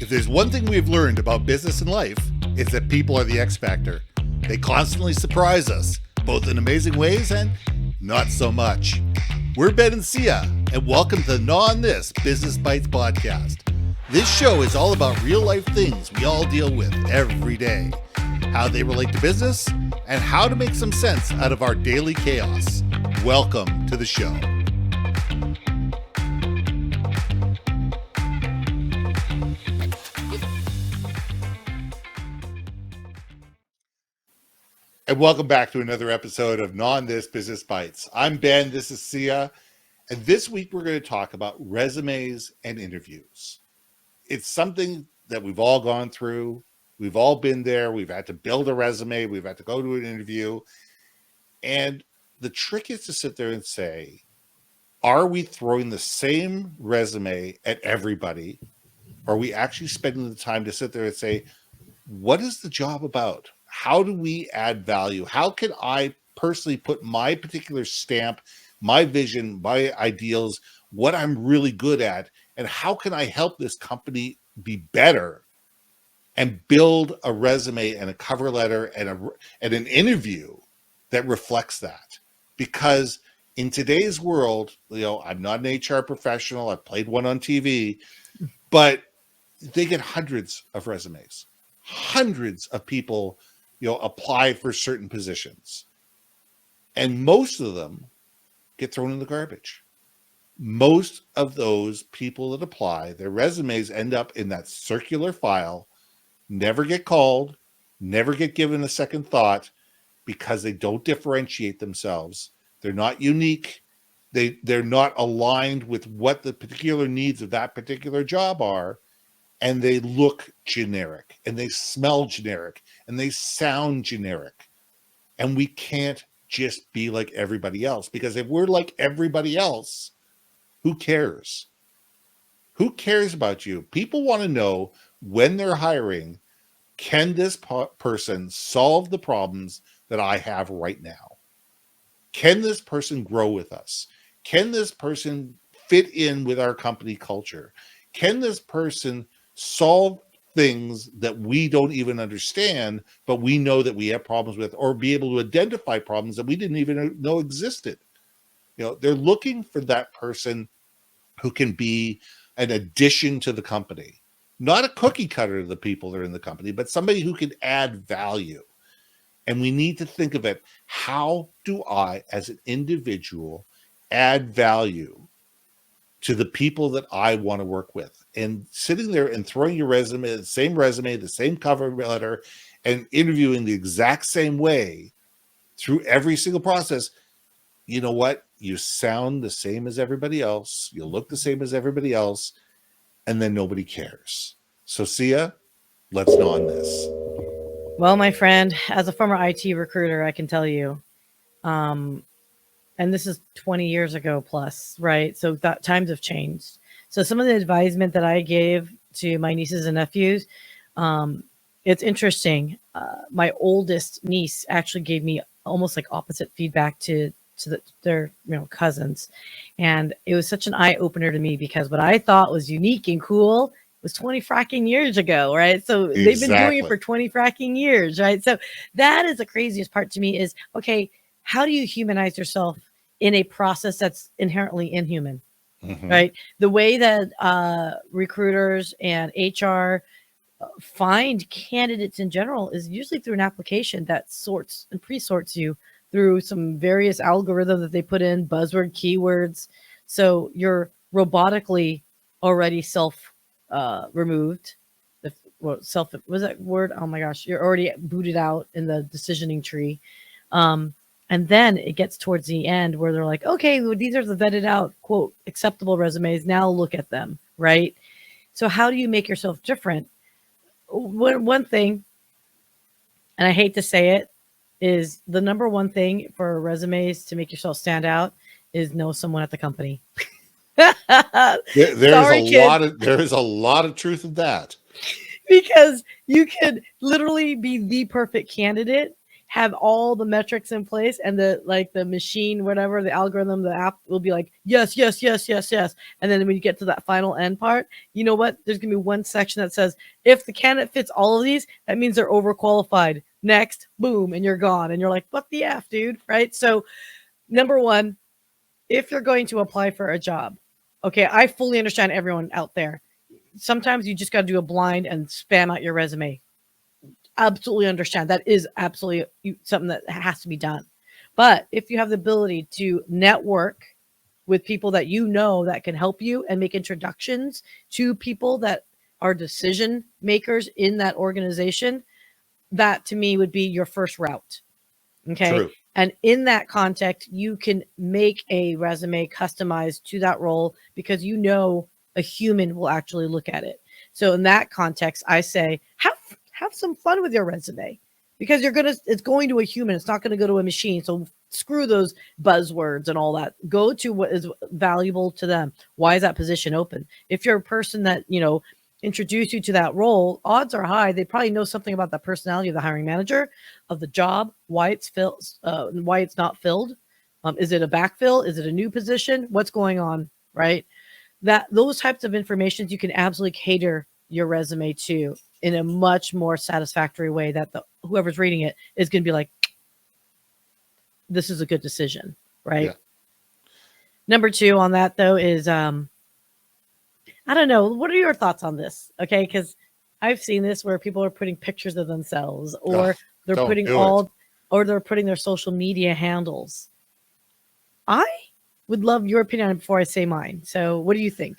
If there's one thing we've learned about business and life, it's that people are the X factor. They constantly surprise us, both in amazing ways and not so much. We're Ben and Syya, and welcome to the Gnaw on This Business Bites podcast. This show is all about real life things we all deal with every day, how they relate to business, and how to make some sense out of our daily chaos. Welcome to the show. And welcome back to another episode of Gnaw on This Business Bites. I'm Ben, this is Syya, and this week we're going to talk about resumes and interviews. It's something that we've all gone through. We've all been there. We've had to build a resume. We've had to go to an interview. And the trick is to sit there and say, are we throwing the same resume at everybody? Are we actually spending the time to sit there and say, what is the job about? How do we add value? How can I personally put my particular stamp, my vision, my ideals, what I'm really good at, and how can I help this company be better and build a resume and a cover letter and an interview that reflects that? Because in today's world, I'm not an HR professional. I've played one on TV, but they get hundreds of resumes. Hundreds of people apply for certain positions, and most of them get thrown in the garbage. Most of those people that apply, their resumes end up in that circular file, never get called, never get given a second thought, because they don't differentiate themselves. They're not unique. They're not aligned with what the particular needs of that particular job are. And they look generic, and they smell generic, and they sound generic. And we can't just be like everybody else, because if we're like everybody else, who cares? Who cares about you? People want to know when they're hiring, can this person solve the problems that I have right now? Can this person grow with us? Can this person fit in with our company culture? Can this person solve things that we don't even understand, but we know that we have problems with, or be able to identify problems that we didn't even know existed? They're looking for that person who can be an addition to the company, not a cookie cutter to the people that are in the company, but somebody who can add value. And we need to think of it. How do I, as an individual, add value to the people that I want to work with? And sitting there and throwing your resume, the same cover letter, and interviewing the exact same way through every single process, you know what? You sound the same as everybody else. You look the same as everybody else. And then nobody cares. So, Syya, let's know on this. Well, my friend, as a former IT recruiter, I can tell you, and this is 20 years ago plus, right? So that times have changed. So some of the advisement that I gave to my nieces and nephews, it's interesting. My oldest niece actually gave me almost like opposite feedback to their cousins, and it was such an eye opener to me, because what I thought was unique and cool was 20 fracking years ago, right? So they've been doing it for 20 fracking years, right? So that is the craziest part to me is, okay, how do you humanize yourself in a process that's inherently inhuman, right? The way that recruiters and HR find candidates in general is usually through an application that sorts and pre-sorts you through some various algorithm that they put in, buzzword keywords. So you're robotically already removed. Was that word? Oh my gosh, you're already booted out in the decisioning tree. And then it gets towards the end where they're like, okay, well, these are the vetted out, quote, acceptable resumes. Now look at them, right? So how do you make yourself different? One thing, and I hate to say it, is the number one thing for resumes to make yourself stand out is know someone at the company. There is a lot of truth in that. Because you could literally be the perfect candidate have all the metrics in place, and the machine, whatever, the algorithm, the app will be like, yes, yes, yes, yes, yes. And then when you get to that final end part, you know what? There's going to be one section that says, if the candidate fits all of these, that means they're overqualified. Next, boom, and you're gone. And you're like, what the F, dude? Right? So, number one, if you're going to apply for a job, okay, I fully understand everyone out there. Sometimes you just got to do a blind and spam out your resume. Absolutely understand. That is absolutely something that has to be done. But if you have the ability to network with people that you know that can help you and make introductions to people that are decision makers in that organization, that to me would be your first route. Okay. True. And in that context, you can make a resume customized to that role because you know a human will actually look at it. So in that context, I say have some fun with your resume because it's going to a human. It's not going to go to a machine. So screw those buzzwords and all that. Go to what is valuable to them. Why is that position open? If you're a person that, introduce you to that role, odds are high they probably know something about the personality of the hiring manager, of the job, why it's filled, why it's not filled. Is it a backfill? Is it a new position? What's going on? Right? That those types of information you can absolutely cater your resume to in a much more satisfactory way that whoever's reading it is going to be like, this is a good decision, right? Yeah. Number two on that though is I don't know. What are your thoughts on this? Okay, because I've seen this where people are putting pictures of themselves, Ugh, or they're don't putting do it. or they're putting their social media handles. I would love your opinion on it before I say mine. So, what do you think?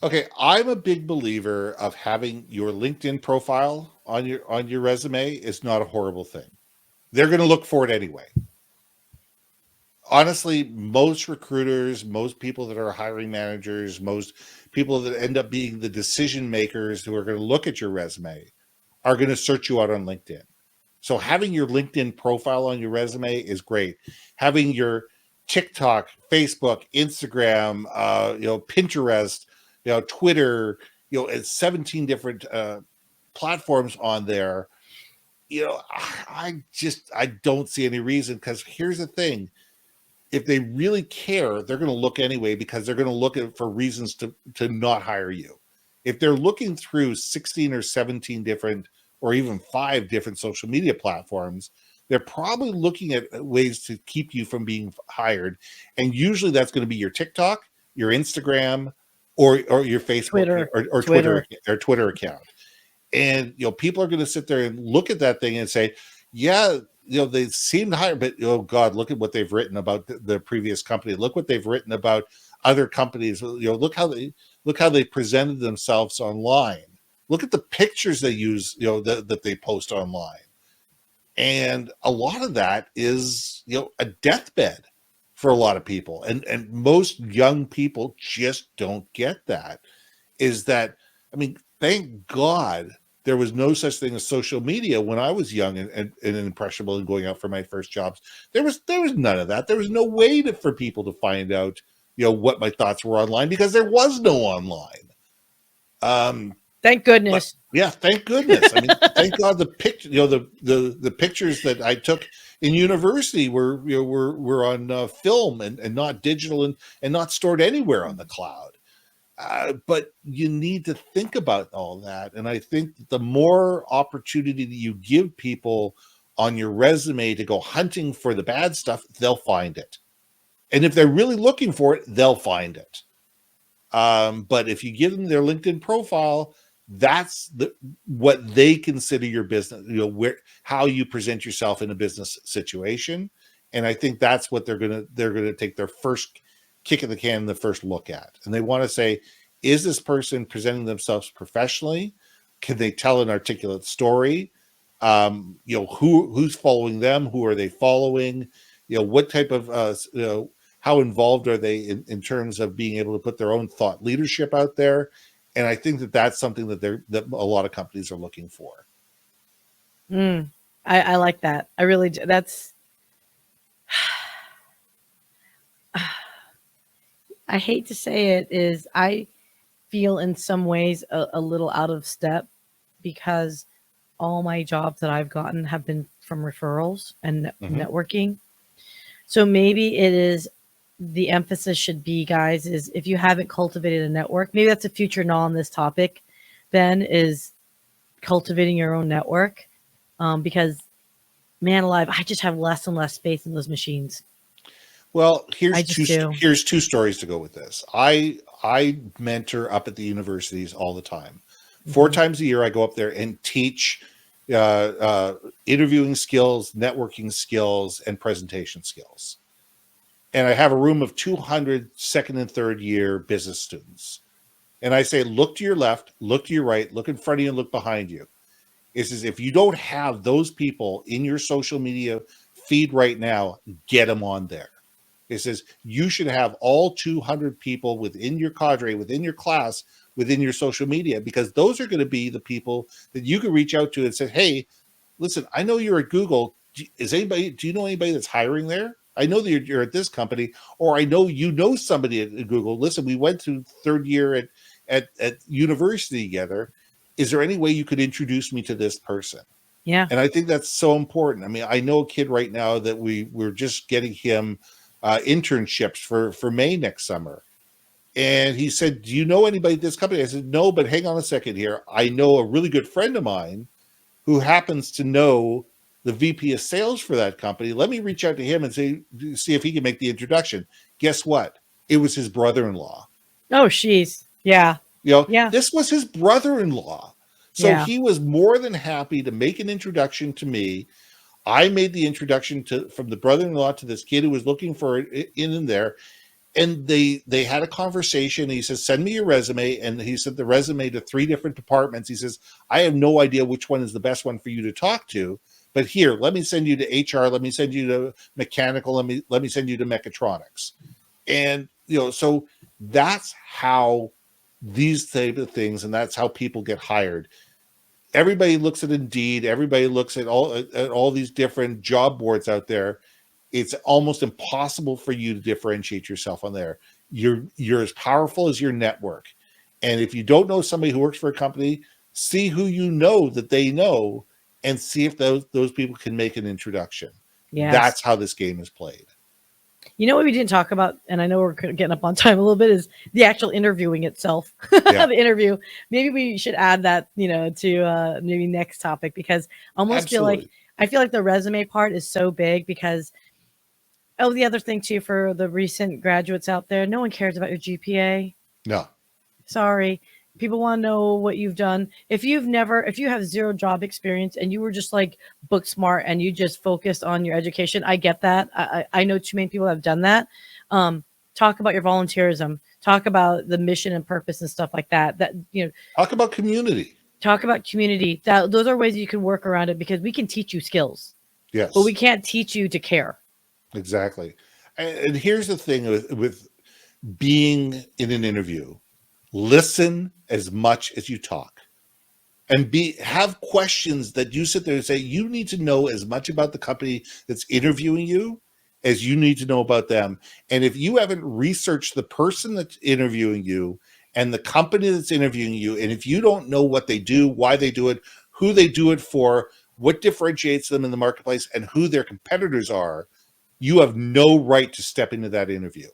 Okay, I'm a big believer of having your LinkedIn profile on your resume is not a horrible thing. They're going to look for it anyway. Honestly, most recruiters, most people that are hiring managers, most people that end up being the decision makers who are going to look at your resume are going to search you out on LinkedIn. So having your LinkedIn profile on your resume is great. Having your TikTok, Facebook, Instagram, Pinterest, Twitter, it's 17 different platforms on there. I don't see any reason, because here's the thing. If they really care, they're going to look anyway, because they're going to look for reasons to not hire you. If they're looking through 16 or 17 different, or even 5 different social media platforms, they're probably looking at ways to keep you from being hired. And usually that's going to be your TikTok, your Instagram, or your Facebook Twitter, or Twitter. Twitter account. And people are going to sit there and look at that thing and say, yeah, they seem to hire, but oh God, look at what they've written about the previous company. Look what they've written about other companies. Look how they presented themselves online. Look at the pictures they use, that they post online. And a lot of that is, a deathbed for a lot of people. And most young people just don't get that. Is that, I mean, thank God there was no such thing as social media when I was young and impressionable and going out for my first jobs. There was none of that. There was no way for people to find out, what my thoughts were online, because there was no online. Thank But goodness. yeah, thank goodness. I mean, thank God the picture, the pictures that I took in university were on film and not digital, and not stored anywhere on the cloud. But you need to think about all that. And I think the more opportunity that you give people on your resume to go hunting for the bad stuff, they'll find it. And if they're really looking for it, they'll find it. But if you give them their LinkedIn profile, that's what they consider your business, how you present yourself in a business situation. And I think that's what they're gonna take their first kick in the can, the first look at. And they want to say, is this person presenting themselves professionally? Can they tell an articulate story? Who's following them? Who are they following? What type of how involved are they in terms of being able to put their own thought leadership out there? And I think that that's something that that a lot of companies are looking for. I like that. I really do. That's I hate to say it, is I feel in some ways a little out of step because all my jobs that I've gotten have been from referrals and Hmm. networking. So maybe it is the emphasis should be, guys, is if you haven't cultivated a network, maybe that's a future Gnaw on this topic, Ben, is cultivating your own network. Because man alive, I just have less and less faith in those machines. Well, I just do. here's two stories to go with this. I mentor up at the universities all the time. Four Hmm. times a year, I go up there and teach interviewing skills, networking skills, and presentation skills. And I have a room of 200 second and third year business students. And I say, look to your left, look to your right, look in front of you, and look behind you. It says, if you don't have those people in your social media feed right now, get them on there. It says you should have all 200 people within your cadre, within your class, within your social media, because those are going to be the people that you can reach out to and say, hey, listen, I know you're at Google. Do you know anybody that's hiring there? I know that you're at this company, or I know you know somebody at Google. Listen, we went to third year at university together. Is there any way you could introduce me to this person? Yeah. And I think that's so important. I mean, I know a kid right now that we're just getting him internships for May next summer. And he said, do you know anybody at this company? I said, no, but hang on a second here. I know a really good friend of mine who happens to know the VP of sales for that company. Let me reach out to him and see if he can make the introduction. Guess what? It was his brother-in-law. Oh, she's. Yeah. You know, Yeah. this was his brother-in-law. So Yeah. he was more than happy to make an introduction to me. I made the introduction from the brother-in-law to this kid who was looking for it in there. And they had a conversation. He says, send me your resume. And he sent the resume to 3 different departments. He says, I have no idea which one is the best one for you to talk to. But here, let me send you to HR. Let me send you to mechanical. Let me send you to mechatronics. And so that's how these type of things, and that's how people get hired. Everybody looks at Indeed. Everybody looks at all these different job boards out there. It's almost impossible for you to differentiate yourself on there. You're as powerful as your network. And if you don't know somebody who works for a company, see who you know that they know and see if those people can make an introduction. Yes. That's how this game is played. You know what we didn't talk about, and I know we're getting up on time a little bit, is the actual interviewing itself. Yeah, The interview. Maybe we should add that, to maybe next topic, because I almost feel like absolutely. I feel like the resume part is so big because the other thing too, for the recent graduates out there, no one cares about your GPA. No, Sorry. People want to know what you've done. If you have zero job experience and you were just like book smart and you just focused on your education, I get that. I know too many people have done that. Talk about your volunteerism. Talk about the mission and purpose and stuff like that. talk about community. Talk about community. Those are ways you can work around it, because we can teach you skills, but we Yes, can't teach you to care. exactly. And here's the thing with being in an interview: listen as much as you talk, and have questions that you sit there and say, you need to know as much about the company that's interviewing you as you need to know about them. And if you haven't researched the person that's interviewing you and the company that's interviewing you, and if you don't know what they do, why they do it, who they do it for, what differentiates them in the marketplace, and who their competitors are, you have no right to step into that interview.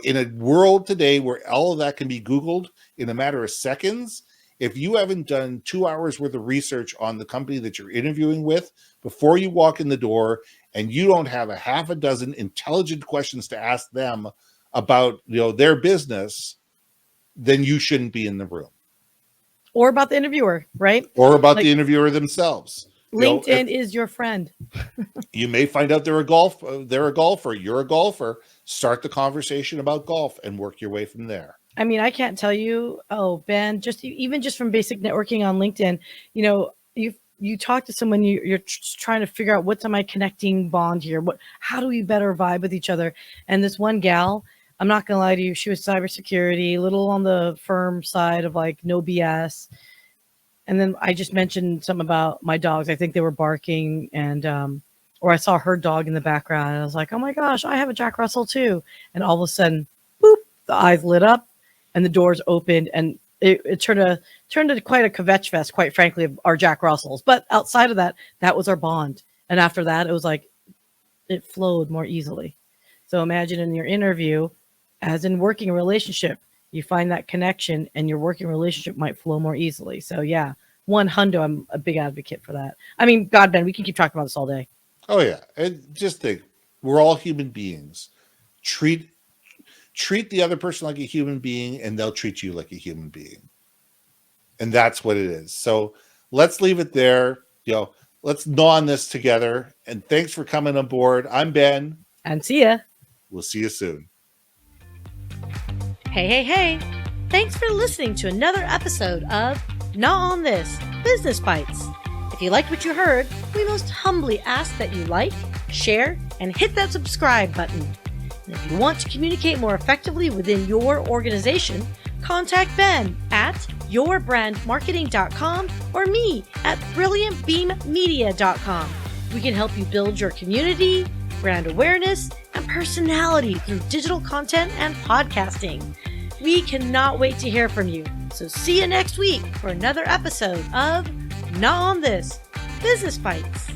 In a world today where all of that can be Googled in a matter of seconds, if you haven't done 2 hours worth of research on the company that you're interviewing with before you walk in the door, and you don't have a half a dozen intelligent questions to ask them about their business, then you shouldn't be in the room. Or about the interviewer, right? Or about the Like, interviewer themselves. If LinkedIn is your friend. you may find out they're a golfer, you're a golfer, start the conversation about golf and work your way from there. I mean, I can't tell you. Oh, Ben, even just from basic networking on LinkedIn, you talk to someone, you're trying to figure out what's my connecting bond here. How do we better vibe with each other? And this one gal, I'm not gonna lie to you, she was cybersecurity, a little on the firm side of like no BS. And then I just mentioned something about my dogs. I think they were barking, and or I saw her dog in the background, and I was like, oh my gosh, I have a Jack Russell too. And all of a sudden, boop, the eyes lit up and the doors opened, and it turned into quite a kvetch fest, quite frankly, of our Jack Russells. But outside of that, that was our bond. And after that, it was like it flowed more easily. So imagine in your interview, as in working a relationship, you find that connection and your working relationship might flow more easily. So yeah, 100, I'm a big advocate for that. I mean, God, Ben, we can keep talking about this all day. Oh yeah, and just think, we're all human beings. Treat the other person like a human being, and they'll treat you like a human being, and that's what it is. So let's leave it there. Let's gnaw on this together. And thanks for coming on board. I'm Ben. And Syya. We'll see you soon. Hey. Thanks for listening to another episode of Gnaw on This Business Bites. If you liked what you heard, we most humbly ask that you like, share, and hit that subscribe button. And if you want to communicate more effectively within your organization, contact Ben at yourbrandmarketing.com or me at brilliantbeammedia.com. We can help you build your community, brand awareness, and personality through digital content and podcasting. We cannot wait to hear from you. So see you next week for another episode of Gnaw on This Business Bites.